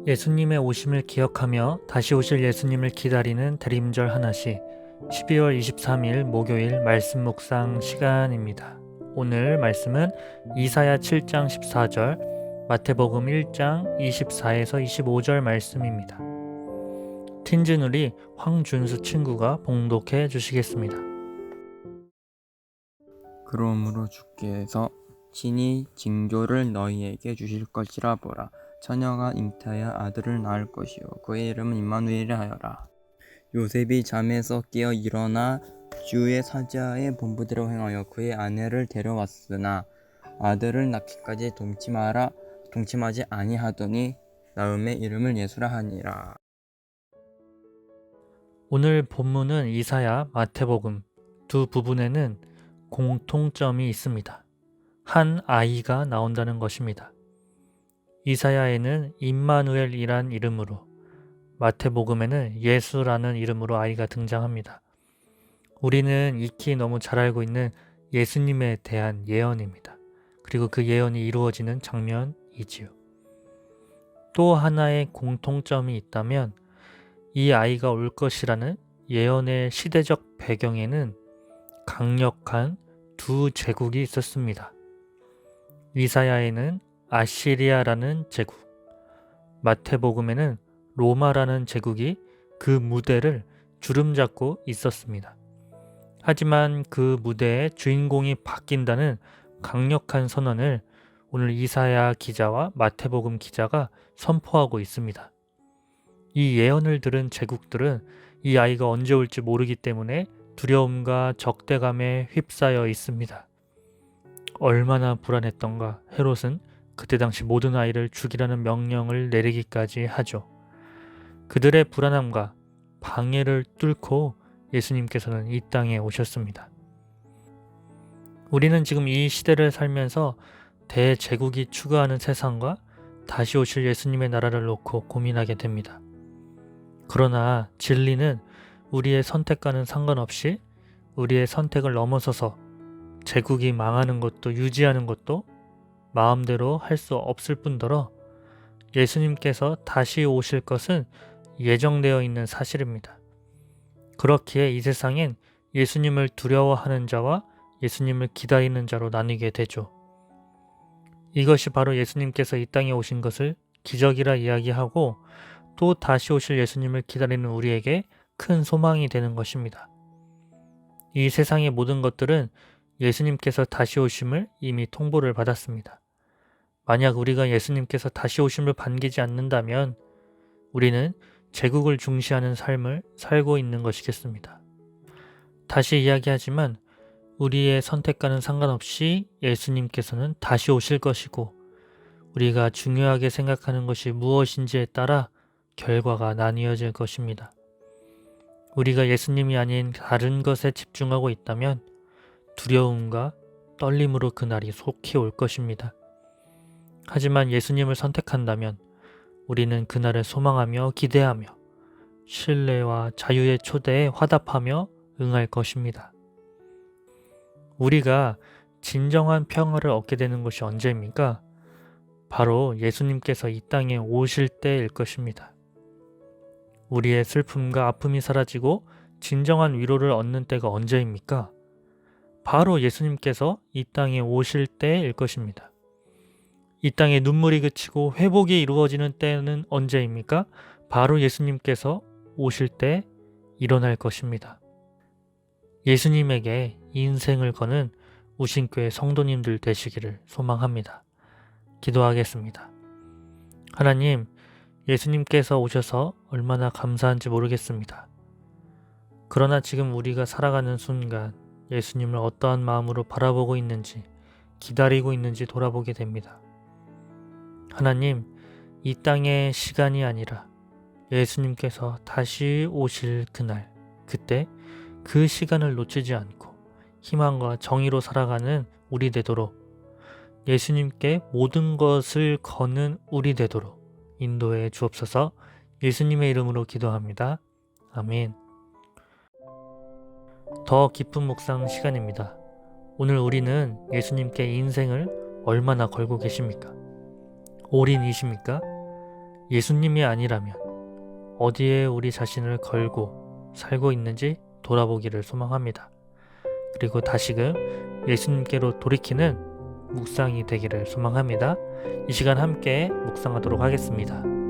예수님의 오심을 기억하며 다시 오실 예수님을 기다리는 대림절 하나씩 12월 23일 목요일 말씀 묵상 시간입니다. 오늘 말씀은 이사야 7장 14절, 마태복음 1장 24에서 25절 말씀입니다. 틴즈누리 황준수 친구가 봉독해 주시겠습니다. 그러므로 주께서 친히 징조를 너희에게 주실 것이라 보라. 처녀가 잉태하여 아들을 낳을 것이요 그의 이름은 임마누엘이라 하여라. 요셉이 잠에서 깨어 일어나 주의 사자의 본부대로 행하여 그의 아내를 데려왔으나 아들을 낳기까지 동침하지 아니하더니 나음의 이름을 예수라 하니라. 오늘 본문은 이사야, 마태복음 두 부분에는 공통점이 있습니다. 한 아이가 나온다는 것입니다. 이사야에는 임마누엘이란 이름으로, 마태복음에는 예수라는 이름으로 아이가 등장합니다. 우리는 익히 너무 잘 알고 있는 예수님에 대한 예언입니다. 그리고 그 예언이 이루어지는 장면이지요. 또 하나의 공통점이 있다면 이 아이가 올 것이라는 예언의 시대적 배경에는 강력한 두 제국이 있었습니다. 이사야에는 아시리아라는 제국, 마태복음에는 로마라는 제국이 그 무대를 주름잡고 있었습니다. 하지만 그 무대의 주인공이 바뀐다는 강력한 선언을 오늘 이사야 기자와 마태복음 기자가 선포하고 있습니다. 이 예언을 들은 제국들은 이 아이가 언제 올지 모르기 때문에 두려움과 적대감에 휩싸여 있습니다. 얼마나 불안했던가 헤롯은 그때 당시 모든 아이를 죽이라는 명령을 내리기까지 하죠. 그들의 불안함과 방해를 뚫고 예수님께서는 이 땅에 오셨습니다. 우리는 지금 이 시대를 살면서 대제국이 추구하는 세상과 다시 오실 예수님의 나라를 놓고 고민하게 됩니다. 그러나 진리는 우리의 선택과는 상관없이 우리의 선택을 넘어서서 제국이 망하는 것도 유지하는 것도 마음대로 할 수 없을 뿐더러 예수님께서 다시 오실 것은 예정되어 있는 사실입니다. 그렇기에 이 세상엔 예수님을 두려워하는 자와 예수님을 기다리는 자로 나뉘게 되죠. 이것이 바로 예수님께서 이 땅에 오신 것을 기적이라 이야기하고 또 다시 오실 예수님을 기다리는 우리에게 큰 소망이 되는 것입니다. 이 세상의 모든 것들은 예수님께서 다시 오심을 이미 통보를 받았습니다. 만약 우리가 예수님께서 다시 오심을 반기지 않는다면 우리는 제국을 중시하는 삶을 살고 있는 것이겠습니다. 다시 이야기하지만 우리의 선택과는 상관없이 예수님께서는 다시 오실 것이고 우리가 중요하게 생각하는 것이 무엇인지에 따라 결과가 나뉘어질 것입니다. 우리가 예수님이 아닌 다른 것에 집중하고 있다면 두려움과 떨림으로 그날이 속히 올 것입니다. 하지만 예수님을 선택한다면 우리는 그날을 소망하며 기대하며 신뢰와 자유의 초대에 화답하며 응할 것입니다. 우리가 진정한 평화를 얻게 되는 것이 언제입니까? 바로 예수님께서 이 땅에 오실 때일 것입니다. 우리의 슬픔과 아픔이 사라지고 진정한 위로를 얻는 때가 언제입니까? 바로 예수님께서 이 땅에 오실 때일 것입니다. 이 땅에 눈물이 그치고 회복이 이루어지는 때는 언제입니까? 바로 예수님께서 오실 때 일어날 것입니다. 예수님에게 인생을 거는 우신교회 성도님들 되시기를 소망합니다. 기도하겠습니다. 하나님, 예수님께서 오셔서 얼마나 감사한지 모르겠습니다. 그러나 지금 우리가 살아가는 순간 예수님을 어떠한 마음으로 바라보고 있는지, 기다리고 있는지 돌아보게 됩니다. 하나님, 이 땅의 시간이 아니라 예수님께서 다시 오실 그날, 그때 그 시간을 놓치지 않고 희망과 정의로 살아가는 우리 되도록 예수님께 모든 것을 거는 우리 되도록 인도해 주옵소서. 예수님의 이름으로 기도합니다. 아멘. 더 깊은 묵상 시간입니다. 오늘 우리는 예수님께 인생을 얼마나 걸고 계십니까? 올인이십니까? 예수님이 아니라면 어디에 우리 자신을 걸고 살고 있는지 돌아보기를 소망합니다. 그리고 다시금 예수님께로 돌이키는 묵상이 되기를 소망합니다. 이 시간 함께 묵상하도록 하겠습니다.